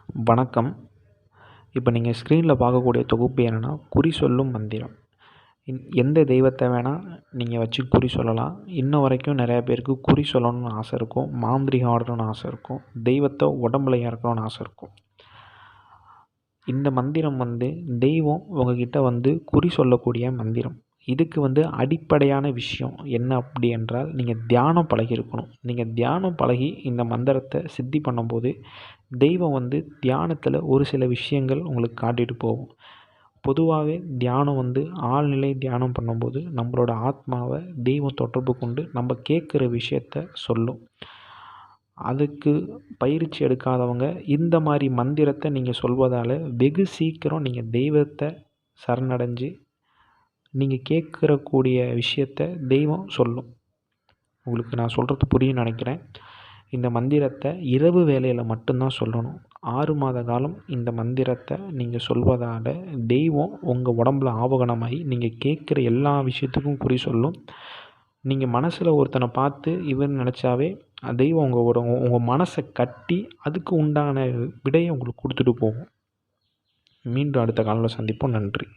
வணக்கம். இப்போ நீங்கள் ஸ்க்ரீனில் பார்க்கக்கூடிய தொகுப்பு என்னென்னா, குறி சொல்லும் மந்திரம். எந்த தெய்வத்தை வேணால் நீங்கள் வச்சு குறி சொல்லலாம். இன்ன வரைக்கும் நிறையா பேருக்கு குறி சொல்லணும்னு ஆசை இருக்கும், மாந்திரிகம் ஆடணும்னு ஆசை இருக்கும், தெய்வத்தை உடம்புல இறக்கணும்னு ஆசை இருக்கும். இந்த மந்திரம் தெய்வம் உங்ககிட்ட குறி சொல்லக்கூடிய மந்திரம். இதுக்கு அடிப்படையான விஷயம் என்ன அப்படி என்றால், நீங்கள் தியானம் பழகியிருக்கணும். நீங்கள் தியானம் பழகி இந்த மந்திரத்தை சித்தி பண்ணும்போது தெய்வம் தியானத்தில் ஒரு சில விஷயங்கள் உங்களுக்கு காட்டிட்டு போகும். பொதுவாகவே தியானம் ஆழ்நிலை தியானம் பண்ணும்போது நம்மளோட ஆத்மாவை தெய்வம் தொடர்பு கொண்டு நம்ம கேட்குற விஷயத்த சொல்லும். அதுக்கு பயிற்சி எடுக்காதவங்க இந்த மாதிரி மந்திரத்தை நீங்கள் சொல்வதால் வெகு சீக்கிரம் நீங்கள் தெய்வத்தை சரணடைஞ்சு நீங்கள் கேட்குறக்கூடிய விஷயத்த தெய்வம் சொல்லும். உங்களுக்கு நான் சொல்கிறது புரியும்னு நினைக்கிறேன். இந்த மந்திரத்தை இரவு வேளையில் மட்டும்தான் சொல்லணும். 6 மாத காலம் இந்த மந்திரத்தை நீங்கள் சொல்வதால் தெய்வம் உங்கள் உடம்புல ஆவகனமாகி நீங்கள் கேட்குற எல்லா விஷயத்துக்கும் குறி சொல்லும். நீங்கள் மனசில் ஒருத்தனை பார்த்து இவன் நினச்சாவே தெய்வம் உங்கள் மனசை கட்டி அதுக்கு உண்டான விடையை உங்களுக்கு கொடுத்துட்டு போகும். மீண்டும் அடுத்த காலையில் சந்திப்போம். நன்றி.